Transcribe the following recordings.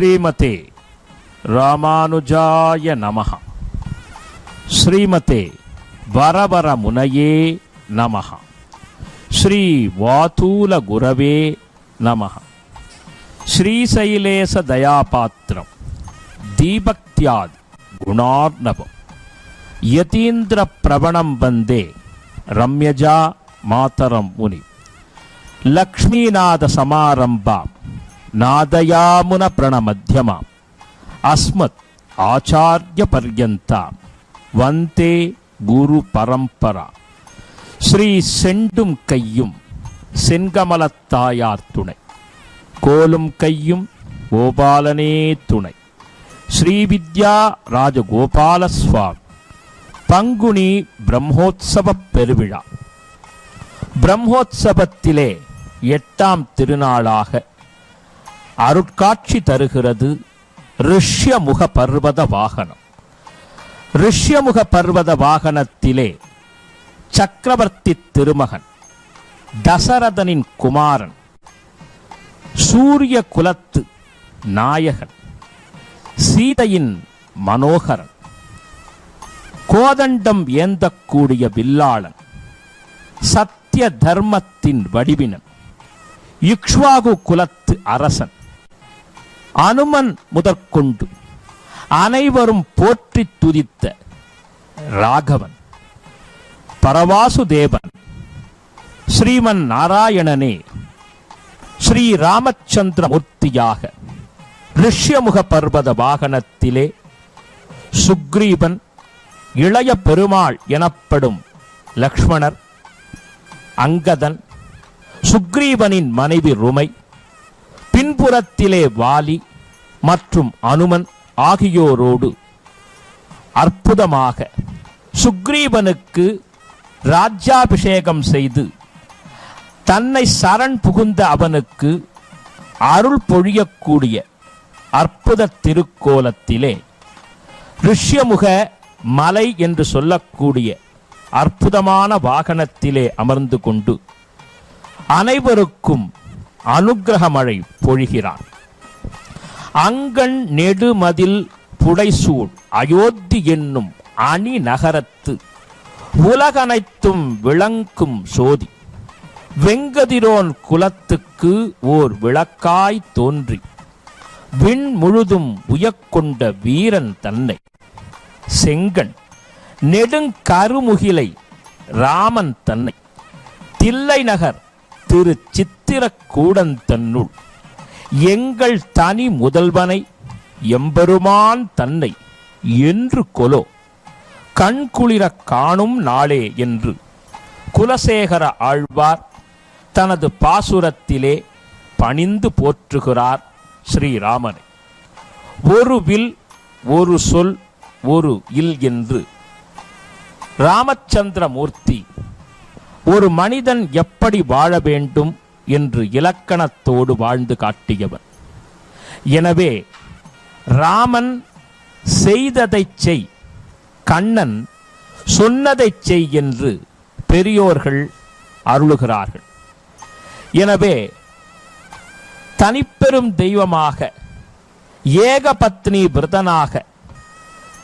ஸ்ரீமதே ராமானுஜாய நமஹ. ஸ்ரீமதே வரவர முனையே நமஹ. ஸ்ரீ வாதூல குரவே நமஹ. ஸ்ரீசைலேச தயாபாத்திரம் தீபக்தியாத் குணார்ணவம் யதீந்திர பிரவணம் வந்தே ரம்யஜா மாதரம் முனி. லக்ஷ்மீநாத சமாரம்பாம் நாதயாமுன பிரணமத்யமாம் அஸ்மத் ஆச்சார்ய பர்யந்தாம் வந்தே குரு பரம்பரா. ஸ்ரீ செண்டும் கையும் செங்கமலத்தாயார் துணை, கோலும் கையும் கோபாலனே துணை. ஸ்ரீவித்யா ராஜகோபால சுவாமி பங்குனி பிரம்மோத்சவ பெருவிழா. பிரம்மோத்சவத்திலே 8ஆம் திருநாளாக அருட்காட்சி தருகிறது ரிஷ்யமுக பர்வத வாகனம். ரிஷ்யமுக பர்வத வாகனத்திலே சக்கரவர்த்தி திருமகன் தசரதனின் குமாரன், சூரிய குலத்து நாயகன், சீதையின் மனோகரன், கோதண்டம் ஏந்தக்கூடிய வில்லாளன், சத்திய தர்மத்தின் வடிவினன், இக்ஷ்வாகு குலத்து அரசன், அனுமன் முதற்கொண்டு அனைவரும் போற்றி துதித்த ராகவன், பரவாசுதேவன், ஸ்ரீமன் நாராயணனே ஸ்ரீ ராமச்சந்திர மூர்த்தியாக ரிஷ்யமுக பர்வத வாகனத்திலே சுக்ரீவன், இளைய பெருமாள் எனப்படும் லக்ஷ்மணர், அங்கதன், சுக்ரீவனின் மனைவி ருமை, பின்புறத்திலே வாலி மற்றும் அனுமன் ஆகியோரோடு அற்புதமாக சுக்ரீவனுக்கு ராஜ்யாபிஷேகம் செய்து தன்னை சரண் புகுந்த அவனுக்கு அருள் பொழியக்கூடிய அற்புத திருக்கோலத்திலே ரிஷ்யமுக மலை என்று சொல்லக்கூடிய அற்புதமான வாகனத்திலே அமர்ந்து கொண்டு அனைவருக்கும் அனுக்கிரக மழை பொழிகிறான். அங்கண் நெடுமதில் புடைசூழ் அயோத்தி என்னும் அணி நகரத்து உலகனைத்தும் விளங்கும் சோதி, வெங்கதிரோன் குலத்துக்கு ஓர் விளக்காய் தோன்றி விண் முழுதும் உயக்கொண்ட வீரன் தன்னை, செங்கண் நெடுங்கருமுகிலை ராமன் தன்னை, தில்லை நகர் திரு சித்திரக்கூடன் தன்னுள் எங்கள் தனி முதல்வனை எம்பெருமான் தன்னை என்று கொலோ கண்குளிர காணும் நாளே என்று குலசேகர ஆழ்வார் தனது பாசுரத்திலே பணிந்து போற்றுகிறார் ஸ்ரீராமனை. ஒரு வில் ஒரு சொல் ஒரு இல் என்று ராமச்சந்திர மூர்த்தி ஒரு மனிதன் எப்படி வாழ வேண்டும் என்று இலக்கணத்தோடு வாழ்ந்து காட்டியவர். எனவே ராமன் செய்ததை செய், கண்ணன் சொன்னதை செய் என்று பெரியோர்கள் அருளுகிறார்கள். எனவே தனிப்பெரும் தெய்வமாக ஏகபத்னி விரதனாக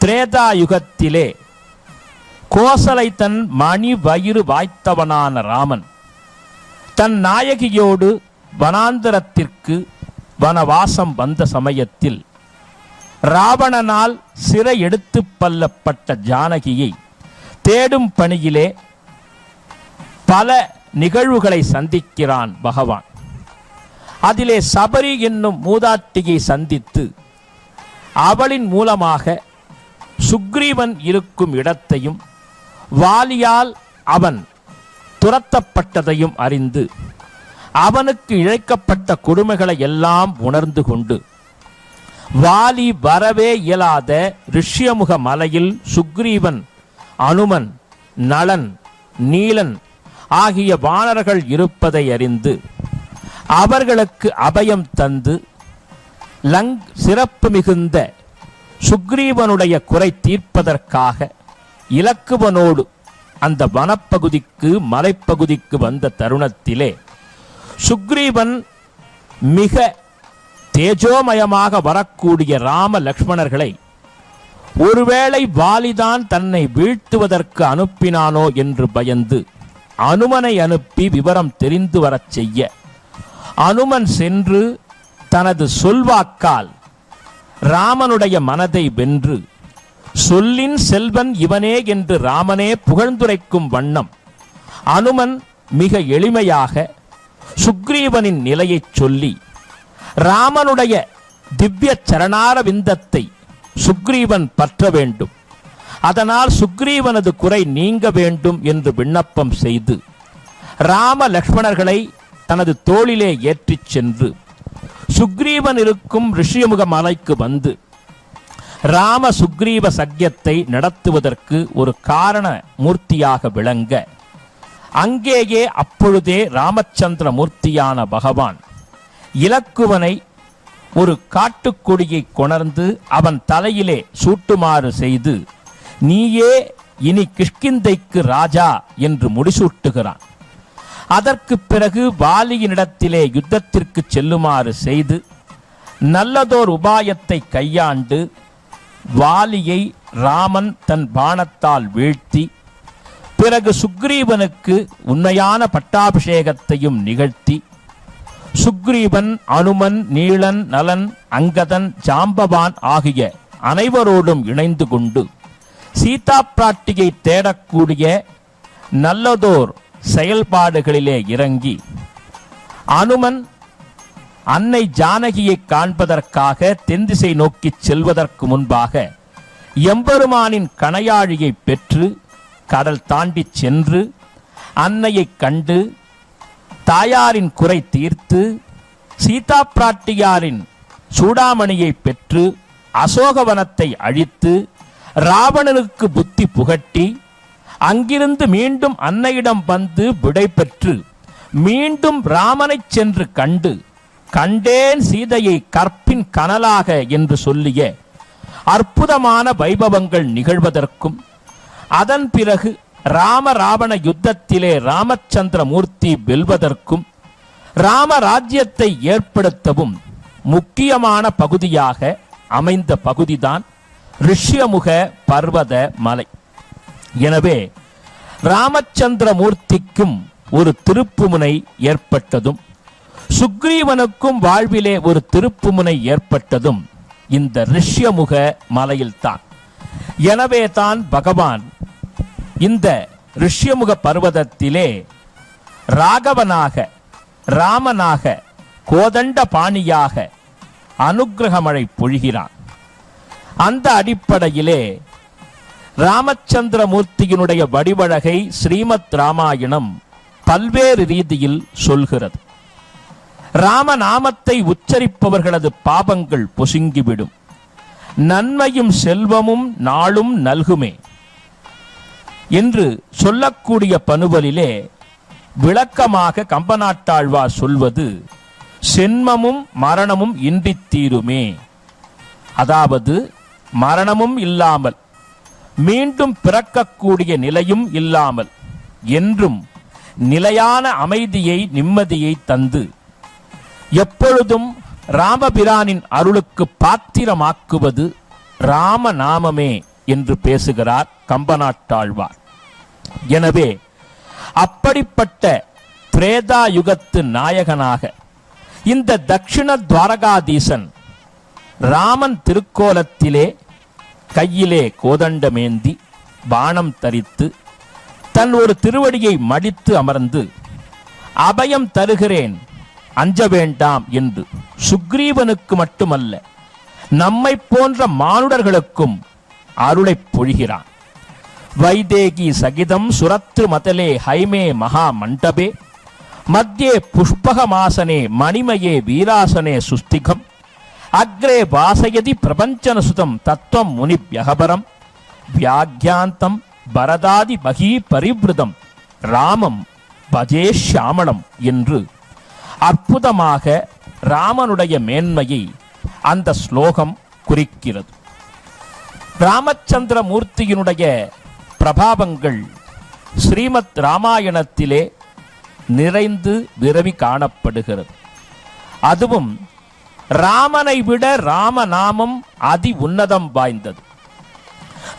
திரேதா யுகத்திலே கோசலை தன் மணி வயிறு வாய்த்தவனான ராமன் தன் நாயகியோடு வனாந்தரத்திற்கு வனவாசம் வந்த சமயத்தில் ராவணனால் சிறை எடுத்து பல்லப்பட்ட ஜானகியை தேடும் பணியிலே பல நிகழ்வுகளை சந்திக்கிறான் பகவான். அதிலே சபரி என்னும் மூதாட்டியை சந்தித்து அவளின் மூலமாக சுக்ரீவன் இருக்கும் இடத்தையும் வாலியால் அவன் துரத்தப்பட்டதையும் அறிந்து அவனுக்கு இழைக்கப்பட்ட கொடுமைகளை எல்லாம் உணர்ந்து கொண்டு வாலி வரவே இயலாத ரிஷ்யமுக மலையில் சுக்ரீவன், அனுமன், நளன், நீலன் ஆகிய வானர்கள் இருப்பதை அறிந்து அவர்களுக்கு அபயம் தந்து சிறப்பு மிகுந்த சுக்ரீவனுடைய குறை தீர்ப்பதற்காக இலக்குவனோடு அந்த வனப்பகுதிக்கு மலைப்பகுதிக்கு வந்த தருணத்திலே சுக்ரீவன் மிக தேஜோமயமாக வரக்கூடிய ராம லக்ஷ்மணர்களை ஒருவேளை வாலிதான் தன்னை வீழ்த்துவதற்கு அனுப்பினானோ என்று பயந்து அனுமனை அனுப்பி விவரம் தெரிந்து வரச் செய்ய, அனுமன் சென்று தனது சொல்வாக்கால் ராமனுடைய மனதை வென்று சொல்லின் செல்வன் இவனே என்று ராமனே புகழ்ந்துரைக்கும் வண்ணம் அனுமன் மிக எளிமையாக சுக்ரீவனின் நிலையைச் சொல்லி ராமனுடைய திவ்ய சரணார விந்தத்தை சுக்ரீவன் பற்ற வேண்டும், அதனால் சுக்ரீவனது குறை நீங்க வேண்டும் என்று விண்ணப்பம் செய்து ராம லக்ஷ்மணர்களை தனது தோளிலே ஏற்றிச் சென்று சுக்ரீவன் இருக்கும் ரிஷியமுக மலைக்கு வந்து ராம சுக்ரீவ சக்கியத்தை நடத்துவதற்கு ஒரு காரண மூர்த்தியாக விளங்க, அங்கேயே அப்பொழுதே ராமச்சந்திர மூர்த்தியான பகவான் இலக்குவனை ஒரு காட்டுக்கொடியை கொணர்ந்து அவன் தலையிலே சூட்டுமாறு செய்து, நீயே இனி கிஷ்கிந்தைக்கு ராஜா என்று முடிசூட்டுகிறான். அதற்கு பிறகு வாலியினிடத்திலே யுத்தத்திற்கு செல்லுமாறு செய்து நல்லதோர் உபாயத்தை கையாண்டு வாலியை ராமன் தன் பாணத்தால் வீழ்த்தி, பிறகு சுக்ரீவனுக்கு உண்மையான பட்டாபிஷேகத்தையும் நிகழ்த்தி, சுக்ரீவன், அனுமன், நீலன், நலன், அங்கதன், ஜாம்பவான் ஆகிய அனைவரோடும் இணைந்து கொண்டு சீதா பிராட்டியை தேடக்கூடிய நல்லதோர் செயல்பாடுகளிலே இறங்கி, அனுமன் அன்னை ஜானகியை காண்பதற்காக தென்திசை நோக்கி செல்வதற்கு முன்பாக எம்பெருமானின் கணையாழியை பெற்று கடல் தாண்டி சென்று அன்னையை கண்டு தாயாரின் குறை தீர்த்து சீதா பிராட்டியாரின் சூடாமணியை பெற்று அசோகவனத்தை அழித்து ராவணனுக்கு புத்தி புகட்டி அங்கிருந்து மீண்டும் அன்னையிடம் வந்து விடை பெற்று மீண்டும் ராமனை சென்று கண்டு, கண்டேன் சீதையை கற்பின் கனலாக என்று சொல்லிய அற்புதமான வைபவங்கள் நிகழ்வதற்கும், அதன் பிறகு ராம ராவண யுத்தத்திலே ராமச்சந்திர மூர்த்தி வெல்வதற்கும் ராமராஜ்யத்தை ஏற்படுத்தவும் முக்கியமான பகுதியாக அமைந்த பகுதிதான் ரிஷ்யமுக பர்வத மலை. எனவே ராமச்சந்திர மூர்த்திக்கும் ஒரு திருப்புமுனை ஏற்பட்டதும் சுக்ரீவனுக்கும் வாழ்விலே ஒரு திருப்புமுனை ஏற்பட்டதும் இந்த ரிஷ்யமுக மலையில்தான். எனவே தான் பகவான் இந்த ரிஷ்யமுக பர்வதத்திலே ராகவனாக, ராமனாக, கோதண்ட பாணியாக அனுக்கிரகமழை பொழிகிறான். அந்த அடிப்படையிலே ராமச்சந்திர மூர்த்தியினுடைய வடிவழகை ஸ்ரீமத் ராமாயணம் பல்வேறு ரீதியில் சொல்கிறது. ராமநாமத்தை உச்சரிப்பவர்களது பாபங்கள் பொசுங்கிவிடும், நன்மையும் செல்வமும் நாளும் நல்குமே என்று சொல்லக்கூடிய பனுவலிலே விளக்கமாக கம்பநாட்டாழ்வார் சொல்வது சென்மமும் மரணமும் இன்றி தீருமே. அதாவது மரணமும் இல்லாமல் மீண்டும் பிறக்கக்கூடிய நிலையும் இல்லாமல் என்றும் நிலையான அமைதியை, நிம்மதியை தந்து எப்பொழுதும் ராமபிரானின் அருளுக்கு பாத்திரமாக்குவது ராமநாமமே என்று பேசுகிறார் கம்பநாட்டாழ்வார். எனவே அப்படிப்பட்ட திரேதா யுகத்து நாயகனாக இந்த தட்சிண துவாரகாதீசன் ராமன் திருக்கோலத்திலே கையிலே கோதண்டமேந்தி பாணம் தரித்து தன் ஒரு திருவடியை மடித்து அமர்ந்து அபயம் தருகிறேன், அஞ்ச வேண்டாம் என்று சுக்ரீவனுக்கு மட்டுமல்ல நம்மை போன்ற மானுடர்களுக்கும் அருளை பொழிகிறான். வைதேகி சகிதம் சுரத்ரு மதலே ஹைமே மகா மண்டபே மத்தியே புஷ்பகமாசனே மணிமயே வீராசனே சுஸ்திகம் அக்ரே வாசயதி பிரபஞ்சனசுதம் தத்துவம் முனிப்யகபரம் வியாக்யாந்தம் பரதாதி பகீ பரிவிருதம் ராமம் பஜே ஷியாமளம் என்று அற்புதமாக ராமனுடைய மேன்மையை அந்த ஸ்லோகம் குறிக்கிறது. ராமச்சந்திர மூர்த்தியினுடைய பிரபாவங்கள் ஸ்ரீமத் ராமாயணத்திலே நிறைந்து விரவி காணப்படுகிறது. அதுவும் ராமனை விட ராமநாமம் அதி உன்னதம் வாய்ந்தது.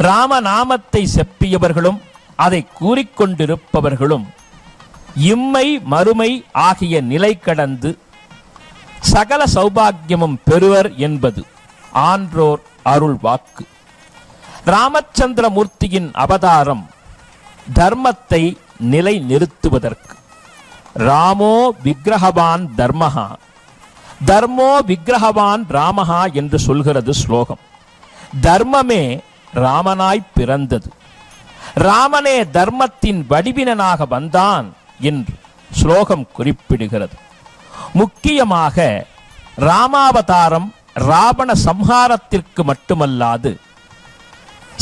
ராமநாமத்தை செப்பியவர்களும் அதை கூறிக்கொண்டிருப்பவர்களும் இம்மை மறுமை ஆகிய நிலை கடந்து சகல சௌபாகியமும் பெறுவர் என்பது ஆன்றோர் அருள் வாக்கு. ராமச்சந்திரமூர்த்தியின் அவதாரம் தர்மத்தை நிலை நிறுத்துவதற்கு. ராமோ விக்கிரகவான் தர்மஹா, தர்மோ விக்கிரகவான் ராமஹா என்று சொல்கிறது ஸ்லோகம். தர்மமே ராமனாய் பிறந்தது, ராமனே தர்மத்தின் வடிவினனாக வந்தான் என்று ஸ்லோகம் குறிப்பிடுகிறது. முக்கியமாக ராமாவதாரம் ராவண சம்ஹாரத்திற்கு மட்டுமல்லாது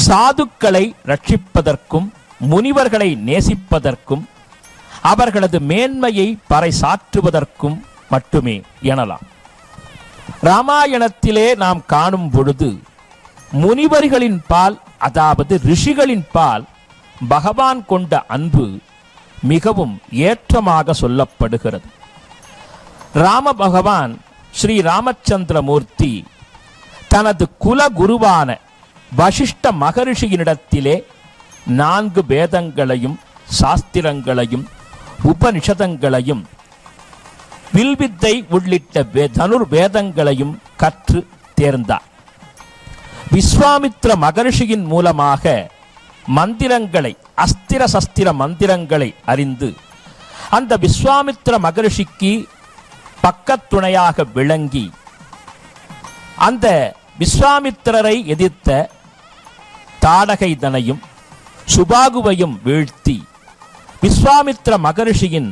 சாதுக்களை ரட்சிப்பதற்கும் முனிவர்களை நேசிப்பதற்கும் அவர்களது மேன்மையை பறைசாற்றுவதற்கும் மட்டுமே எனலாம். ராமாயணத்திலே நாம் காணும் பொழுது முனிவர்களின் பால், அதாவது ரிஷிகளின் பால் பகவான் கொண்ட அன்பு மிகவும் ஏற்றமாக சொல்லப்படுகிறது. ராம பகவான் ஸ்ரீ ராமச்சந்திரமூர்த்தி தனது குலகுருவான வசிஷ்ட மகரிஷியினிடத்திலே 4 வேதங்களையும் சாஸ்திரங்களையும் உபனிஷதங்களையும் வில்வித்தை உள்ளிட்ட தனுர் வேதங்களையும் கற்று தேர்ந்தார். விஸ்வாமித்ர மகரிஷியின் மூலமாக மந்திரங்களை, அஸ்திர சஸ்திர மந்திரங்களை அறிந்து அந்த விஸ்வாமித்ர மகரிஷிக்கு பக்கத்துணையாக விளங்கி அந்த விஸ்வாமித்திரரை எதிர்த்த தாடகைதனையும் சுபாகுவையும் வீழ்த்தி விஸ்வாமித்ர மகரிஷியின்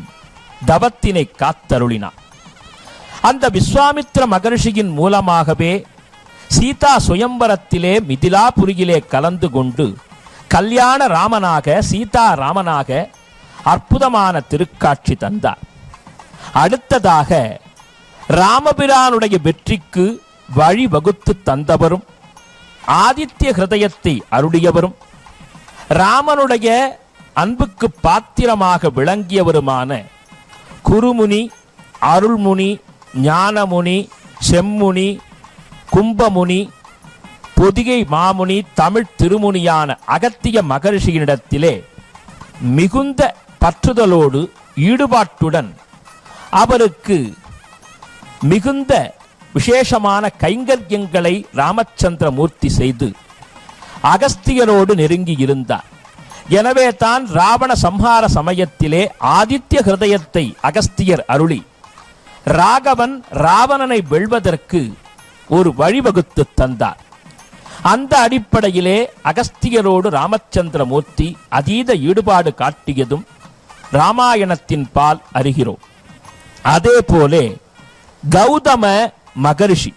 தவத்தினை காத்தருளினார். அந்த விஸ்வாமித்ர மகரிஷியின் மூலமாகவே சீதா சுயம்பரத்திலே மிதிலாபுரியிலே கலந்து கொண்டு கல்யாண ராமனாக, சீதா ராமனாக அற்புதமான திருக்காட்சி தந்தார். அடுத்ததாக ராமபிரானுடைய வெற்றிக்கு வழிவகுத்து தந்தவரும் ஆதித்ய ஹிருதயத்தை அருளியவரும் ராமனுடைய அன்புக்கு பாத்திரமாக விளங்கியவருமான குருமுனி, அருள்முனி, ஞானமுனி, செம்முனி, கும்பமுனி, பொதிகை மாமுனி, தமிழ் திருமுனியான அகத்திய மகரிஷியினிடத்திலே மிகுந்த பற்றுதலோடு ஈடுபாட்டுடன் அவருக்கு மிகுந்த விசேஷமான கைங்கரியங்களை ராமச்சந்திரமூர்த்தி செய்து அகஸ்தியரோடு நெருங்கி இருந்தார். எனவே தான் ராவண சம்ஹார சமயத்திலே ஆதித்ய ஹிருதயத்தை அகஸ்தியர் அருளி ராகவன் ராவணனை வெல்வதற்கு ஒரு வழிவகுத்து தந்தார். அந்த அடிப்படையிலே அகஸ்தியரோடு ராமச்சந்திரமூர்த்தி அதீத ஈடுபாடு காட்டியதும் ராமாயணத்தின் பால் அறிகிறோம். அதே போலே கௌதம மகரிஷி,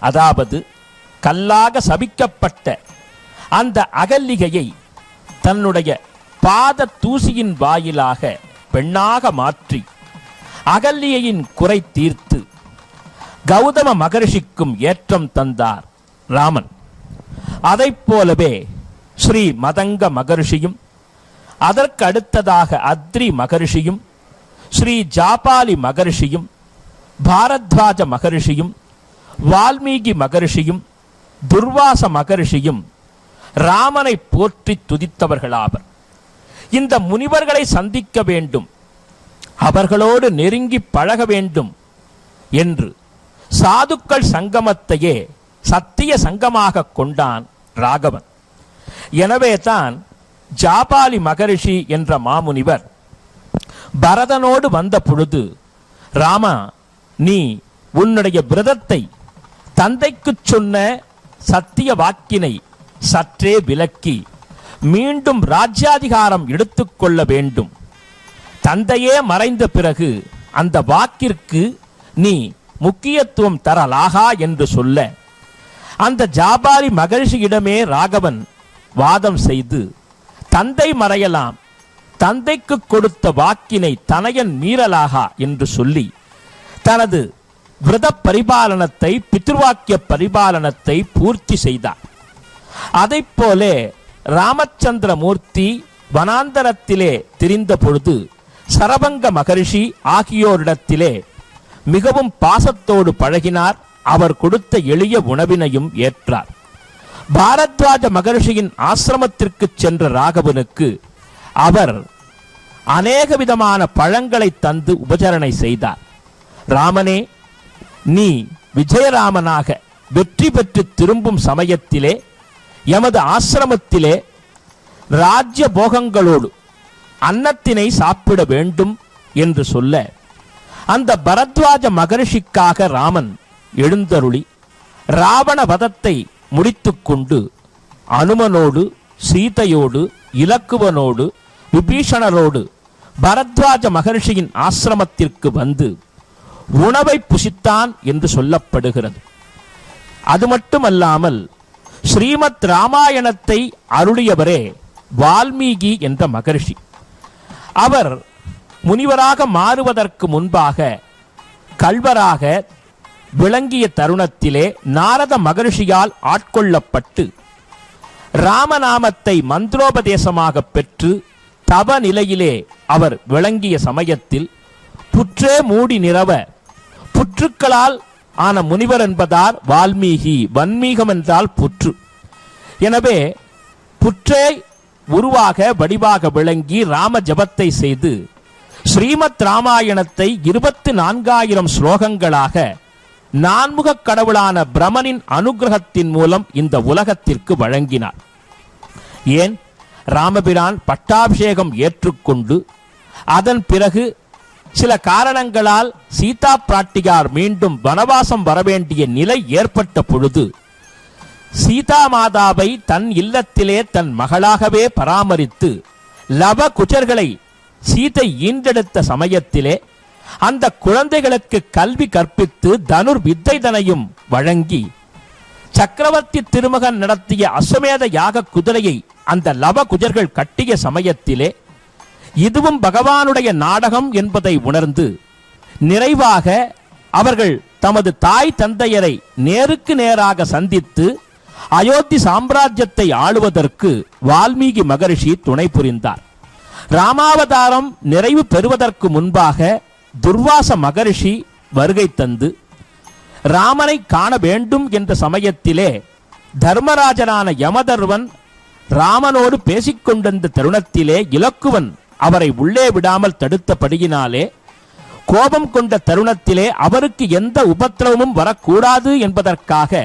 அதாவது கல்லாக சபிக்கப்பட்ட அந்த அகல்லிகையை தன்னுடைய பாத தூசியின் வாயிலாக பெண்ணாக மாற்றி அகல்லிகையின் குறை தீர்த்து கௌதம மகரிஷிக்கும் ஏற்றம் தந்தார் ராமன். அதைப் போலவே ஸ்ரீ மதங்க மகரிஷியும், அதற்கு அடுத்ததாக அத்ரி மகரிஷியும், ஸ்ரீ ஜாபாலி மகரிஷியும், பாரத்வாஜ மகரிஷியும், வால்மீகி மகரிஷியும், துர்வாச மகரிஷியும் ராமனை போற்றி துதித்தவர்களாவர். இந்த முனிவர்களை சந்திக்க வேண்டும், அவர்களோடு நெருங்கி பழக வேண்டும் என்று சாதுக்கள் சங்கமத்தையே சத்திய சங்கமாக கொண்டான் ராகவன். எனவே தான் ஜாபாலி மகரிஷி என்ற மாமுனிவர் பரதனோடு வந்த பொழுது, ராமா, நீ உன்னுடைய விரதத்தை, தந்தைக்கு சொன்ன சத்திய வாக்கினை சற்றே விலக்கி மீண்டும் ராஜ்யாதிகாரம் எடுத்துக்கொள்ள வேண்டும். தந்தையே மறைந்த பிறகு அந்த வாக்கிற்கு நீ முக்கியத்துவம் தரலாகா என்று சொல்ல, அந்த ஜாபாலி மகரிஷியிடமே ராகவன் வாதம் செய்து, தந்தை மறையலாம், தந்தைக்கு கொடுத்த வாக்கினை தனையன் மீறலாகா என்று சொல்லி தனது விரத பரிபாலனத்தை, பித்ருவாக்கிய பரிபாலனத்தை பூர்த்தி செய்தார். அதைப் போலே ராமச்சந்திரமூர்த்தி வனாந்தரத்திலே திரிந்த பொழுது சரபங்க மகரிஷி ஆகியோரிடத்திலே மிகவும் பாசத்தோடு பழகினார், அவர் கொடுத்த எளிய உணவினையும் ஏற்றார். பாரத்வாஜ மகர்ஷியின் ஆசிரமத்திற்கு சென்ற ராகவனுக்கு அவர் அநேக விதமான பழங்களை தந்து உபசரணை செய்தார். ராமனே, நீ விஜயராமனாக வெற்றி பெற்று திரும்பும் சமயத்திலே எமது ஆசிரமத்திலே ராஜ்ய போகங்களோடு அன்னத்தினை சாப்பிட வேண்டும் என்று சொல்ல, அந்த பரத்வாஜ மகர்ஷிக்காக ராமன் எழுந்தருளி ராவண வதத்தை முடித்துக்கொண்டு அனுமனோடு, சீதையோடு, இலக்குவனோடு, விபீஷணரோடு பரத்வாஜ மகர்ஷியின் ஆசிரமத்திற்கு வந்து உணவை புசித்தான் என்று சொல்லப்படுகிறது. அது மட்டுமல்லாமல் ஸ்ரீமத் ராமாயணத்தை அருளியவரே வால்மீகி என்ற மகர்ஷி. அவர் முனிவராக மாறுவதற்கு முன்பாக கல்வராக விளங்கிய தருணத்திலே நாரத மகர்ஷியால் ஆட்கொள்ளப்பட்டு ராமநாமத்தை மந்திரோபதேசமாக பெற்று தவ நிலையிலே அவர் விளங்கிய சமயத்தில் புற்றே மூடி நிறவ புற்றுக்களால் ஆன முனிவர் என்பதார் வால்மீகி. வன்மீகம் என்றால் புற்று. எனவே புற்றே உருவாக வடிவாக விளங்கி ராம ஜபத்தை செய்து ஸ்ரீமத் ராமாயணத்தை 24,000 ஸ்லோகங்களாக நான்முக கடவுளான பிரமனின் அனுகிரகத்தின் மூலம் இந்த உலகத்திற்கு வழங்கினார். ஏன், ராமபிரான் பட்டாபிஷேகம் ஏற்றுக்கொண்டு அதன் பிறகு சில காரணங்களால் சீதா பிராட்டியார் மீண்டும் வனவாசம் வரவேண்டிய நிலை ஏற்பட்ட பொழுது சீதா மாதாவை தன் இல்லத்திலே தன் மகளாகவே பராமரித்து லவ குஜர்களை சீதை ஈன்றெடுத்த சமயத்திலே அந்த குழந்தைகளுக்கு கல்வி கற்பித்து தனுர் வித்தைதனையும் வழங்கி சக்கரவர்த்தி திருமகன் நடத்திய அஸ்வமேத யாக குதிரையை அந்த லவ குஜர்கள் கட்டிய சமயத்திலே இதுவும் பகவானுடைய நாடகம் என்பதை உணர்ந்து நிறைவாக அவர்கள் தமது தாய் தந்தையரை நேருக்கு நேராக சந்தித்து அயோத்தி சாம்ராஜ்யத்தை ஆளுவதற்கு வால்மீகி மகரிஷி துணை புரிந்தார். ராமாவதாரம் நிறைவு பெறுவதற்கு முன்பாக துர்வாச மகரிஷி வருகை தந்து ராமனை காண வேண்டும் என்ற சமயத்திலே தர்மராஜனான யமதர்வன் ராமனோடு பேசிக்கொண்டிருந்த தருணத்திலே இலக்குவன் அவரை உள்ளே விடாமல் தடுத்தபடியினாலே கோபம் கொண்ட தருணத்திலே அவருக்கு எந்த உபத்திரவமும் வரக்கூடாது என்பதற்காக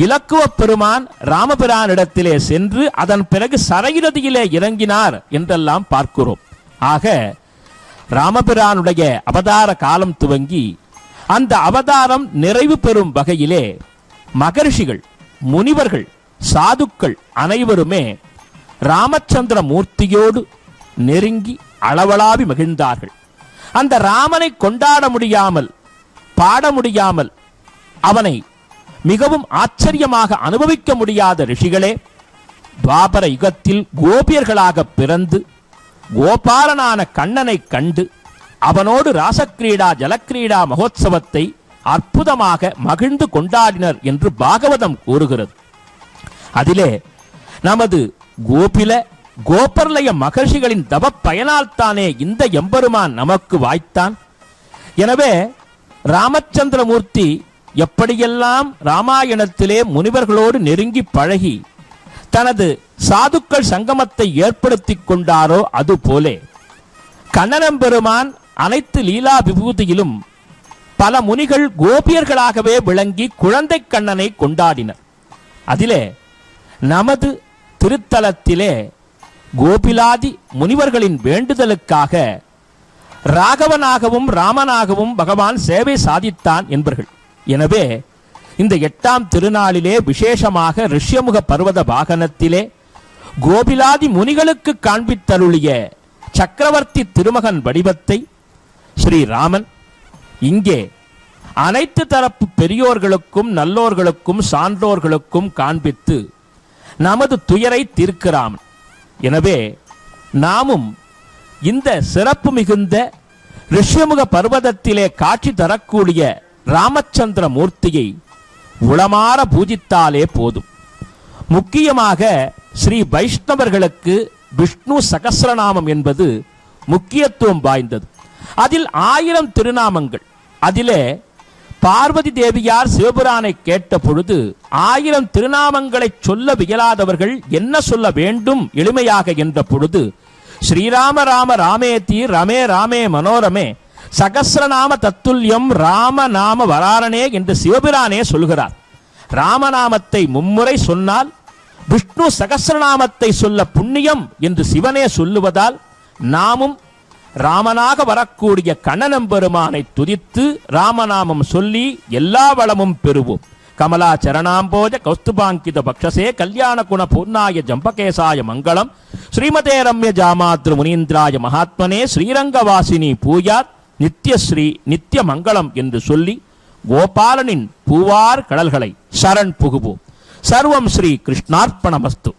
இலக்குவ பெருமான் ராமபிரானிடத்திலே சென்று அதன் பிறகு சரையிரதியிலே இறங்கினார் என்றெல்லாம் பார்க்கிறோம். ஆக ராமபிரானுடைய அவதார காலம் துவங்கி அந்த அவதாரம் நிறைவு பெறும் வகையிலே மகர்ஷிகள், முனிவர்கள், சாதுக்கள் அனைவருமே ராமச்சந்திர மூர்த்தியோடு நெருங்கி அளவளாவி மகிழ்ந்தார்கள். அந்த ராமனை கொண்டாட முடியாமல், பாட முடியாமல், அவனை மிகவும் ஆச்சரியமாக அனுபவிக்க முடியாத ரிஷிகளே துவாபர யுகத்தில் கோபியர்களாக பிறந்து கோபாலனான கண்ணனை கண்டு அவனோடு ராசக்கிரீடா ஜலக்கிரீடா மகோத்சவத்தை அற்புதமாக மகிழ்ந்து கொண்டாடினர் என்று பாகவதம் கூறுகிறது. அதிலே நமது கோபர்லய மகர்ஷிகளின் தவ பயனால் தானே இந்த எம்பெருமான் நமக்கு வாய்த்தான். எனவே ராமச்சந்திரமூர்த்தி எப்படியெல்லாம் ராமாயணத்திலே முனிவர்களோடு நெருங்கி பழகி தனது சாதுக்கள் சங்கமத்தை ஏற்படுத்தி கொண்டாரோ அதுபோலே கண்ணனம்பெருமான் அனைத்து லீலா விபூதியிலும் பல முனிகள் கோபியர்களாகவே விளங்கி குழந்தை கண்ணனை கொண்டாடினர். அதிலே நமது திருத்தலத்திலே கோபிலாதி முனிவர்களின் வேண்டுதலுக்காக ராகவனாகவும் ராமனாகவும் பகவான் சேவை சாதித்தான் என்பர்கள். எனவே இந்த 8ஆம் திருநாளிலே விசேஷமாக ரிஷ்யமுக பர்வத வாகனத்திலே கோபிலாதி முனிகளுக்கு காண்பித்தருளிய சக்கரவர்த்தி திருமகன் வடிவத்தை ஸ்ரீராமன் இங்கே அனைத்து தரப்பு பெரியோர்களுக்கும் நல்லோர்களுக்கும் சான்றோர்களுக்கும் காண்பித்து நமது துயரை தீர்க்கிறான். எனவே நாமும் இந்த சிறப்பு மிகுந்த ரிஷ்யமுக பர்வதத்திலே காட்சி தரக்கூடிய ராமச்சந்திர மூர்த்தியை உளமாற பூஜித்தாலே போதும். முக்கியமாக ஸ்ரீ வைஷ்ணவர்களுக்கு விஷ்ணு சகஸ்ரநாமம் என்பது முக்கியத்துவம் வாய்ந்தது. அதில் 1000 திருநாமங்கள். அதிலே பார்வதி தேவியார் சிவபிரானை கேட்ட பொழுது 1000 திருநாமங்களை சொல்ல இயலாதவர்கள் என்ன சொல்ல வேண்டும் எளிமையாக என்ற பொழுது ஸ்ரீராம ராம ராமேதி ரமே ராமே மனோரமே சகஸ்ரநாம தத்துல்யம் ராம நாம வராரணே என்று சிவபிரானே சொல்கிறார். ராமநாமத்தை மும்முறை சொன்னால் விஷ்ணு சகஸ்ரநாமத்தை சொல்ல புண்ணியம் என்று சிவனே சொல்லுவதால் நாமும் ராமனாக வரக்கூடிய கண்ணனம்பெருமானை துதித்து ராமநாமம் சொல்லி எல்லா வளமும் பெறுவோம். கமலா சரணாம்போஜ கௌஸ்துபாங்கித பக்ஷசே கல்யாண குண பூர்ணாய ஜம்பகேசாய மங்களம் ஸ்ரீமதே ரம்ய ஜாமாத்ரு முனீந்திராய மகாத்மனே ஸ்ரீரங்கவாசினி பூயாத் நித்யஸ்ரீ நித்திய மங்களம் என்று சொல்லி கோபாலனின் பூவார் கடல்களை சரண் புகுவோம். சர்வம் ஸ்ரீ கிருஷ்ணார்ப்பணமஸ்து.